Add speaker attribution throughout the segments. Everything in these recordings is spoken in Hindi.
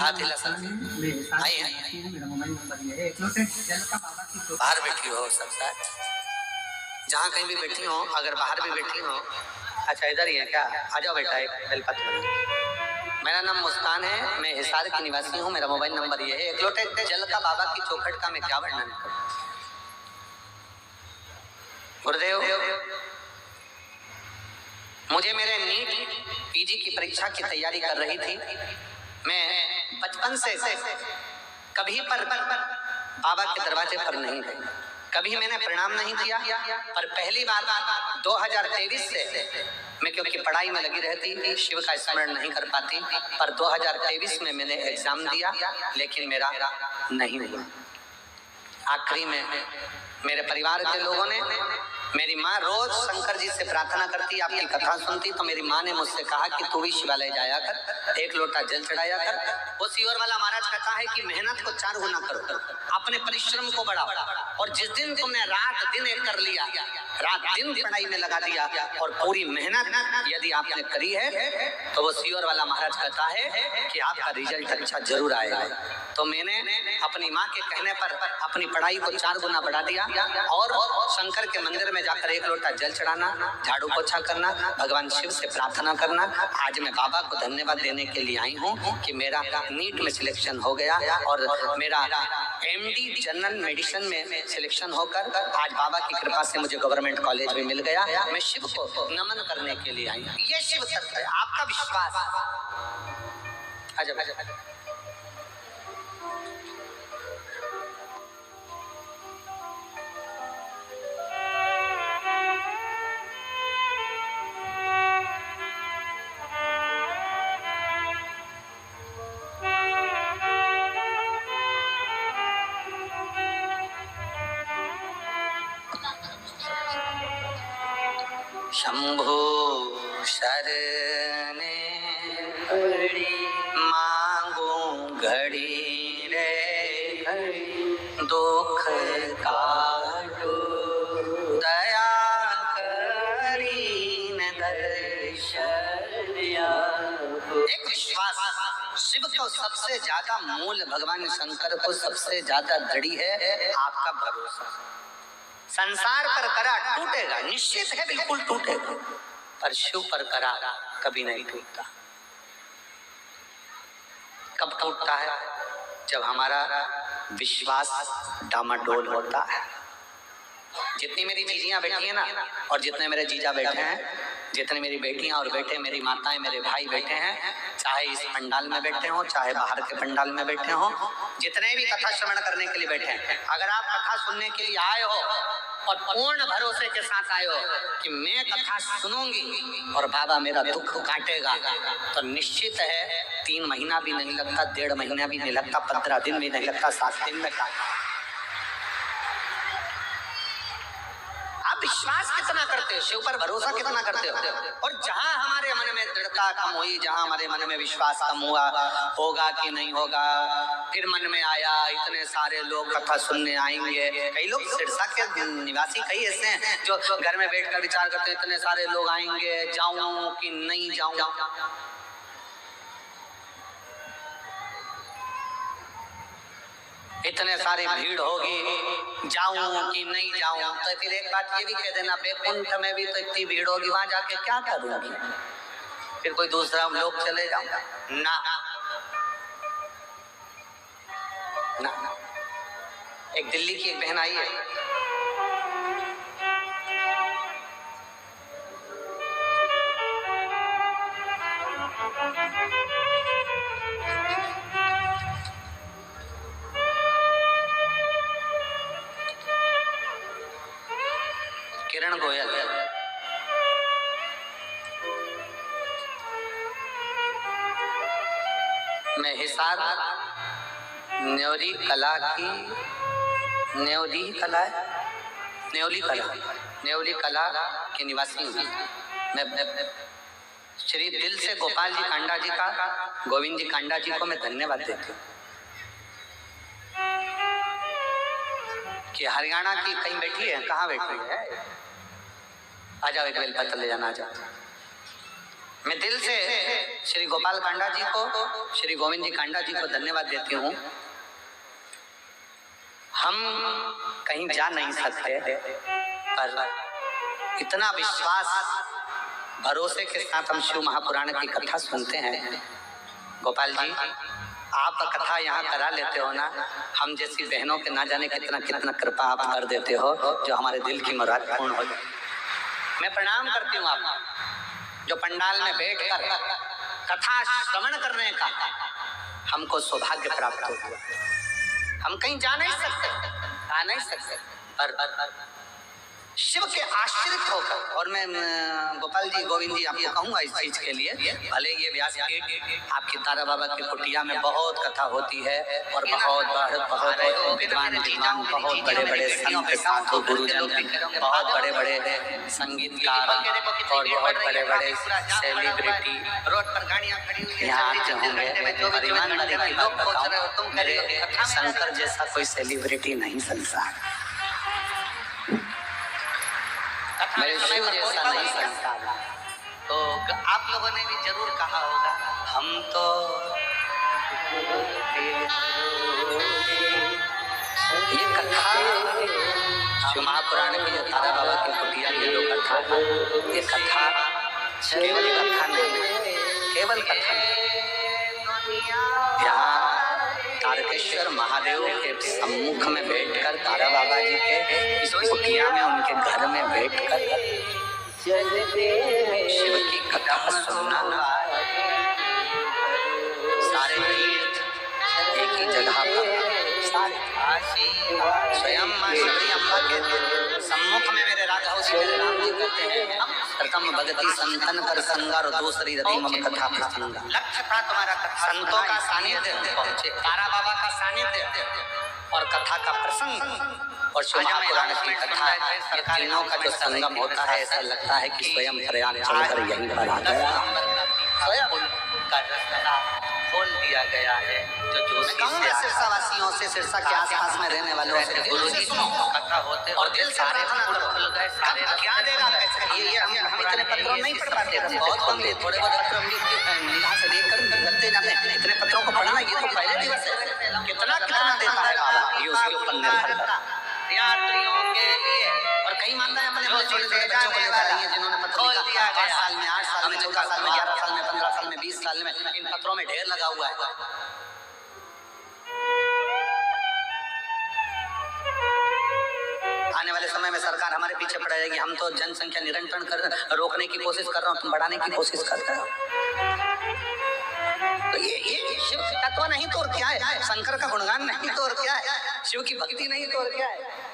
Speaker 1: हाथ हिला सर आई है बाहर बैठी हो सब साथ जहाँ कहीं भी बैठी हो, अगर बाहर भी बैठी हो, अच्छा इधर ही है क्या? आ जाओ बेटा, एक बेलपत्र। मेरा नाम मुस्कान है, मैं हिसार की निवासी हूँ। मेरा मोबाइल नंबर ये है। एक लोटे जल का बाबा की चौखट का मैं क्या वर्णन करूं? गुरुदेव, मुझे मेरे नीट पीजी की परीक्षा की तैयारी कर रही थी। मैं बचपन से कभी पर बाबा के दरवाजे पर नहीं गई, कभी मैंने प्रणाम नहीं किया। पर पहली बार 2023 से मैं क्योंकि पढ़ाई में लगी रहती, शिव का स्मरण नहीं कर पाती, पर 2023 में मैंने एग्जाम दिया, लेकिन मेरा नहीं हुआ। आखिरी में मेरे परिवार के लोगों ने, मेरी माँ रोज शंकर जी से प्रार्थना करती, आपकी कथा सुनती, तो मेरी माँ ने मुझसे कहा कि तू भी शिवालय जाया कर, एक लोटा जल चढ़ाया कर। वो सीवर वाला महाराज कहता है कि मेहनत को 4 गुना करो, अपने परिश्रम को बढ़ाओ, और जिस दिन तुमने रात दिन एक कर लिया, रात दिन पढ़ाई में लगा दिया और पूरी मेहनत यदि आपने करी है, तो वो सीवर वाला महाराज कहता है कि आपका रिजल्ट अच्छा जरूर आएगा। तो मैंने अपनी माँ के कहने पर अपनी पढ़ाई को 4 गुना बढ़ा दिया और शंकर के मंदिर में जाकर एक लोटा जल चढ़ाना, झाड़ू पोछा करना, भगवान शिव से प्रार्थना करना। आज मैं बाबा को धन्यवाद देने के लिए आई हूँ कि मेरा नीट में सिलेक्शन हो गया और मेरा एमडी जनरल मेडिसिन में सिलेक्शन होकर आज बाबा की कृपा से मुझे गवर्नमेंट कॉलेज में मिल गया। मैं शिव को नमन करने के लिए आई हूँ। ये शिव तत्व है, आपका विश्वास। आजा शंभो शरणे मांगो घड़ी रे दुख काटो दया करीन दर्शन। एक विश्वास, शिव को सबसे ज्यादा मूल, भगवान शंकर को सबसे ज्यादा दृढ़ है आपका भरोसा। संसार पर करा टूटेगा, निश्चित है, बिल्कुल टूटेगा, पर शिव पर करा कभी नहीं टूटता। कब टूटता है? जब हमारा विश्वास डामाडोल होता है। जितनी मेरी जीजियां बैठी है ना, और जितने मेरे जीजा बैठे हैं, जितने मेरी बेटियां और बेटे, मेरी माताएं, मेरे भाई बैठे हैं, चाहे इस पंडाल में बैठे हो, चाहे बाहर के पंडाल में बैठे हो, जितने भी कथा श्रवण करने के लिए बैठे हैं, अगर आप कथा सुनने के लिए आए हो और पूर्ण भरोसे के साथ आए हो कि मैं कथा सुनूंगी और बाबा मेरा दुख काटेगा, तो निश्चित है 3 महीना भी नहीं लगता, 1.5 महीना भी नहीं लगता, 15 दिन भी नहीं लगता, 7 दिन में विश्वास कितना करते हो, शिव पर भरोसा कितना करते हो। और जहां हमारे मन में दृढ़ता कम हुई, जहां हमारे मन में विश्वास कम हुआ, होगा कि नहीं होगा, फिर मन में आया इतने सारे लोग कथा सुनने आएंगे। कई लोग सिरसा के निवासी कई ऐसे हैं जो घर में बैठकर विचार करते हैं इतने सारे लोग आएंगे, जाऊं कि नहीं जाऊं। इतने सारी भीड़ होगी, जाऊं कि नहीं जाऊं। तो फिर एक बात ये भी कह देना, बैकुंठ में भी तो इतनी भीड़ होगी, वहां जाके क्या करूंगी? फिर कोई दूसरा लोग चले जाऊं ना, ना। एक दिल्ली की एक बहन आई है, किरण गोयल। मैं हिसार न्योली कला की, न्योली कला के निवासी हूँ। मैं श्री दिल से गोपाल जी कांडा जी का, गोविंद जी कांडा जी को मैं धन्यवाद देती हूँ कि हरियाणा की कहीं बैठी है, कहाँ बैठी है, आ जाओ, एक बेलपत्र ले जाना। आ जाओ। मैं दिल से श्री गोपाल कांडा जी को, श्री गोविंद जी कांडा जी को धन्यवाद देती हूँ। हम कहीं जा नहीं सकते, पर इतना विश्वास भरोसे के साथ हम शिव महापुराण की कथा सुनते हैं। गोपाल जी, आप कथा यहाँ करा लेते हो ना, हम जैसी बहनों के ना जाने कितना कितना कृपा आप कर देते हो, जो हमारे दिल की मुराद पूर्ण हो जाए। मैं प्रणाम करती हूँ आप जो पंडाल में बैठकर कथा श्रवण करने का हमको सौभाग्य प्राप्त हो गया। हम कहीं जा नहीं सकते, आ नहीं सकते, पर शिव के आश्रित होकर, और मैं गोपाल जी गोविंद जी आपको कहूंगा इस चीज के लिए, भले ये व्यासपीठ आपकी तारा बाबा की कुटिया में बहुत कथा होती है और बहुत विद्वान विद्वान बहुत बड़े बड़े संत साधु गुरुजन, बहुत बड़े बड़े संगीतकार और बहुत बड़े बड़े सेलिब्रिटी रोड पर गाड़ियां खड़ी यहाँ आते होंगे। और ईमानदारी की बात बताऊं, मेरे शंकर जैसा कोई सेलिब्रिटी नहीं संसार, मेरे शिव जैसा नहीं संसार। तो आप लोगों ने भी जरूर कहा होगा, हम तो ये कथा शिव महापुराण की जो तारा बाबा की कुटिया की जो कथा, ये कथा केवल कथा नहीं, केवल कथा नहीं। यहाँ तारकेश्वर महादेव के सम्मुख में बैठकर, तारा बाबा जी के इस कुटिया में उनके घर में बैठकर शिव की कथा सुनना, सारे तीर्थ एक ही जगह पर, स्वयं मां शबरी अम्बा के सम्मुख में मेरे राघव जी मेरे राम जी कहते हैं, प्रथम भगति संतन कर संगा और दूसरी रति मम कथा प्रसंगा। लक्ष्य था तुम्हारा संतों का सानिध्य पहुंचे, तारा बाबा का सानिध्य और कथा का प्रसंग और शिव महापुराण की कथा, ये तीनों का जो संगम होता है, ऐसा लगता है कि स्वयं प्रयाग चलकर यहीं पर आ गया, स्वयं का रास्ता खोल दिया गया है। जो सिरसा वासियों से, सिरसा के आसपास में रहने वालों से गुरु जी कथा होते और दिल से प्रार्थना करो, क्या देगा कैसे, ये हम इतने पत्रों नहीं पढ़ पाते, बहुत कम, थोड़े बहुत पत्र हम निगाह से देखकर लगते जाते हैं। इतने पत्रों को पढ़ना ये तो पहले दिवस है, कितना कितना देता है बाबा, ये उसके ऊपर निर्भर करता है। यात्रियों के लिए और कई मानता है अपने छोटे छोटे बच्चों को लेकर आई है, जिन्होंने पत्र लिखा 5 साल में, 8 साल में, 14 साल में, 11 साल में, 15 साल में, 20 साल में, इन पत्रों में ढेर लगा हुआ है। आने वाले समय में सरकार हमारे पीछे पड़ जाएगी। हम तो जनसंख्या नियंत्रण रोकने की कोशिश कर रहे हो, तुम बढ़ाने की कोशिश कर रहे हो। तो ये शिव तत्व नहीं तो और क्या है, शंकर का गुणगान नहीं तो और क्या है, शिव की भक्ति नहीं तो और क्या है।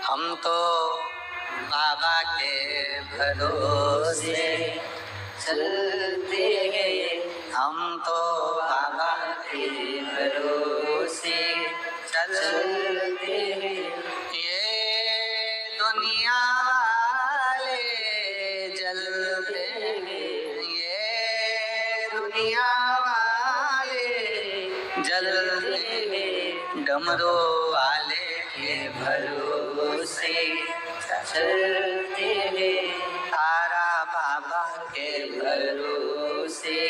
Speaker 1: हम तो बाबा के भरोसे चलते हैं, हम तो बाबा के भरोसे चलते हैं। ये दुनिया वाले जलते हैं, ये दुनिया वाले जलते हैं, डमरू वाले के भरोसे चलते हैं, तारा बाबा के भरोसे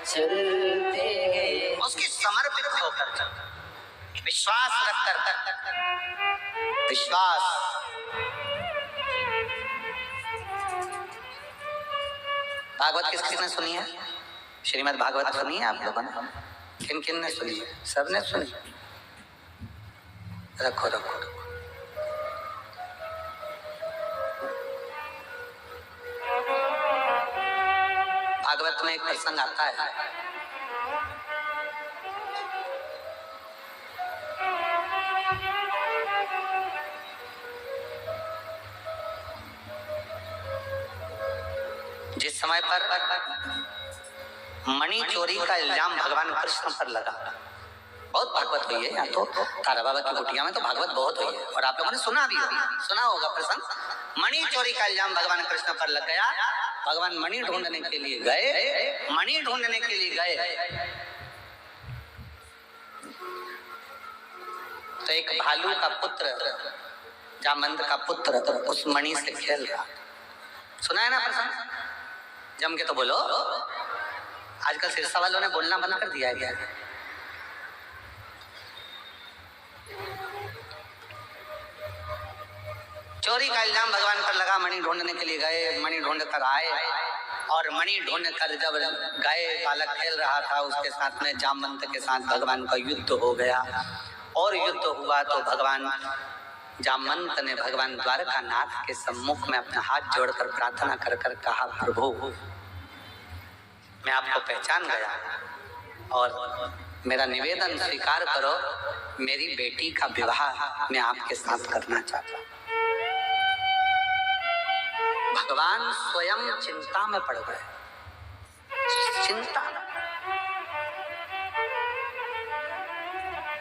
Speaker 1: चलते हैं। उसकी समर्पित होकर चलते, विश्वास रखकर, विश्वास। भागवत किसने सुनी है? श्रीमद् भागवत सुनी है आप लोगों ने? किन किन ने सुनी है? सबने सुनी? रखो रखो रखो। भागवत में एक प्रसंग आता है, जिस समय पर मणि चोरी का इल्जाम भगवान कृष्ण पर लगा, बहुत भागवत हुई है यहाँ तो, तारा बाबा की कुटिया में तो भागवत बहुत हुई है, और आप लोगों ने सुना भी होगा, सुना होगा प्रसंग। मणि चोरी का इल्जाम भगवान कृष्ण पर लग गया। भगवान मणि ढूंढने के लिए गए, मणि ढूंढने के लिए गए तो एक भालू का पुत्र, जामवंत का पुत्र उस मणि से खेल रहा। सुना है ना प्रसंग? जम के तो बोलो। आजकल सिरसा वालों ने बोलना बंद कर दिया गया है। चोरी का इल्जाम भगवान पर लगा, मणि ढूंढने के लिए गए, मणि ढूंढ कर आए, और मणि ढूंढ कर जब गए, बालक खेल रहा था उसके साथ में, जामवंत के साथ भगवान का युद्ध हो गया। और युद्ध हुआ तो भगवान जामवंत ने भगवान द्वारकानाथ के सम्मुख में अपने हाथ जोड़कर प्रार्थना कर कर कहा, प्रभु मैं आपको पहचान गया और मेरा निवेदन स्वीकार करो, मेरी बेटी का विवाह मैं आपके साथ करना चाहता हूं। भगवान स्वयं चिंता में पड़ गए, चिंता।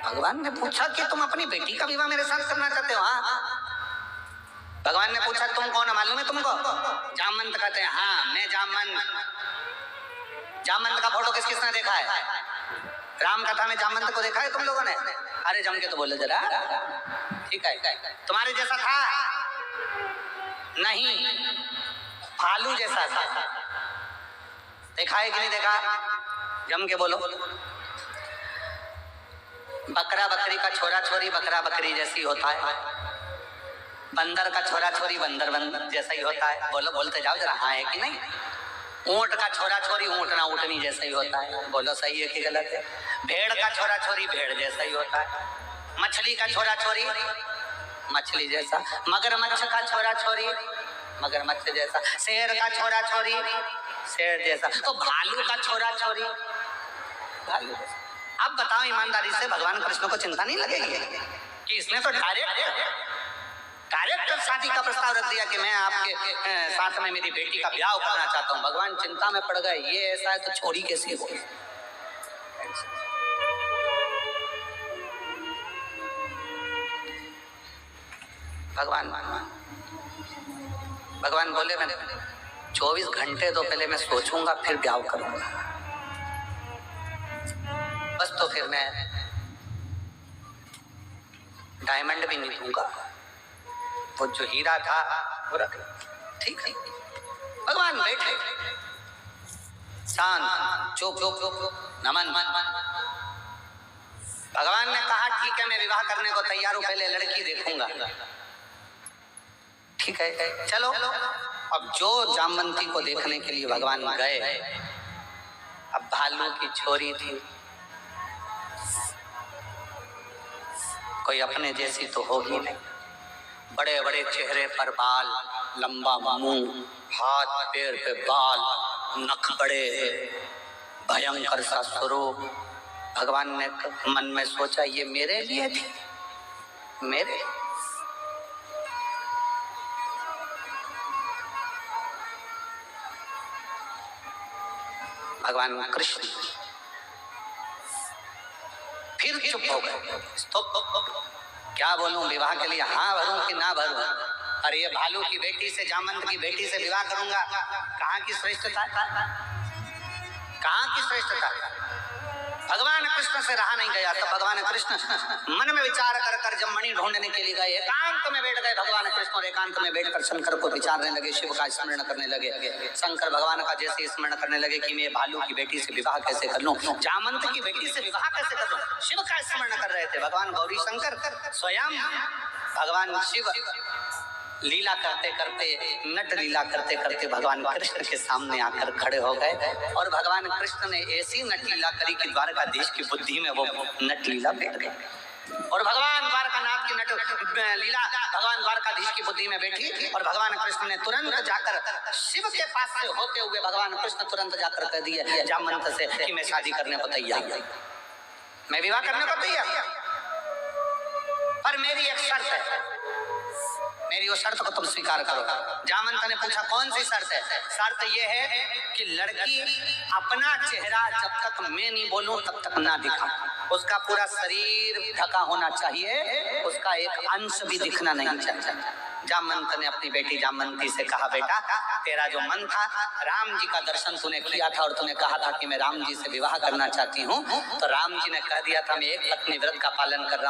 Speaker 1: भगवान ने पूछा कि तुम अपनी बेटी का विवाह मेरे साथ करना चाहते हो? हाँ। भगवान ने पूछा तुम कौन हो, मालूम है तुमको? जामवंत कहते हैं हाँ मैं जामवंत। जामवंत का फोटो किस किसने देखा है? राम कथा में जामवंत को देखा है तुम लोगों ने? अरे जम के तो बोले जरा। ठीक है, तुम्हारे जैसा था? नहीं, भालू जैसा था। देखा है कि नहीं देखा? जम के बोलो। बकरा बकरी का छोरा छोरी बकरा बकरी जैसी होता है, बंदर का छोरा छोरी बंदर बंदर जैसा ही होता है। बोलो, बोलते जाओ जरा, हाँ है कि नहीं? ऊंट का छोरा छोरी ऊंटना ऊंटनी जैसा ही होता है। बोलो सही है कि गलत है? भेड़ का छोरा छोरी भेड़ जैसा ही होता है। मछली का छोरा छोरी मछली जैसा, मगरमच्छ का छोरा छोरी मगरमच्छ जैसा, शेर का छोरा छोरी शेर जैसा, तो भालू का छोरा छोरी भालू जैसा। अब बताओ ईमानदारी से, भगवान कृष्ण को चिंता नहीं लगेगी कि इसने तो डायरेक्ट शादी का प्रस्ताव रख दिया कि मैं आपके साथ में मेरी बेटी का ब्याह करना चाहता हूँ। भगवान चिंता में पड़ गए, ये ऐसा है तो छोरी कैसी हो? भगवान बोले मैं 24 घंटे तो पहले मैं सोचूंगा फिर ब्याह करूंगा, बस तो फिर मैं डायमंड भी नहीं दूंगा, वो जो हीरा था वो रख। ठीक है, भगवान बैठे शांत चुप नमन। भगवान ने कहा ठीक है मैं विवाह करने को तैयार हूं, पहले लड़की देखूंगा। ठीक है चलो। अब जो जामवंती को देखने के लिए भगवान गए, अब भालू की छोरी थी, कोई अपने जैसी तो होगी नहीं, बड़े बड़े चेहरे पर बाल, लंबा मुंह, हाथ पैर पे बाल, नख बड़े, भयंकर सा स्वरूप। भगवान ने मन में सोचा ये मेरे लिए थी, मेरे। भगवान कृष्ण फिर चुप हो गए। क्या बोलूं, विवाह के लिए हाँ भरूं कि ना भरूं? अरे ये भालू की बेटी से, जामवंत की बेटी से विवाह करूंगा, कहाँ की श्रेष्ठता, कहाँ की श्रेष्ठता? भगवान कृष्ण से रहा नहीं गया। तो भगवान कृष्ण मन में विचार कर कर जब मणि ढूंढने के लिए गए, एकांत में बैठ गए भगवान कृष्ण, और एकांत में बैठकर शंकर को विचारने लगे, शिव का स्मरण करने लगे। शंकर भगवान का जैसे स्मरण करने लगे कि मैं भालू की बेटी से विवाह कैसे कर लूं, जामवंत की बेटी से विवाह कैसे कर लूं, शिव का स्मरण कर रहे थे भगवान गौरी शंकर। स्वयं भगवान शिव लीला करते करते, नट लीला करते करते भगवान कृष्ण के सामने आकर खड़े हो गए, और भगवान कृष्ण ने ऐसी नट लीला करी कि द्वारकाधीश की बुद्धि में वो नट लीला बैठ गई। और भगवान द्वारकानाथ की नट लीला भगवान द्वारकाधीश की बुद्धि में बैठी, और भगवान कृष्ण ने तुरंत जाकर शिव के पास से होते हुए भगवान कृष्ण तुरंत जाकर कह दिए जामवंत से कि मैं शादी करने को तैयार, मैं विवाह करने को तैयार, पर मेरी एक शर्त है, मेरी वो शर्त को तुम स्वीकार करो। जामवंत ने पूछा कौन सी शर्त है? शर्त यह है कि लड़की अपना चेहरा जब तक मैं नहीं बोलूं तब तक ना दिखा। उसका पूरा शरीर ढका होना चाहिए, उसका एक अंश भी दिखना नहीं चाहिए। जामवंत ने अपनी बेटी जामवंती से कहा, बेटा तेरा जो मन था, राम जी का दर्शन तूने किया था और तूने कहा था कि मैं राम जी से विवाह करना चाहती हूँ, तो राम जी ने कह दिया था मैं एक पत्नी व्रत का पालन कर रहा हूँ।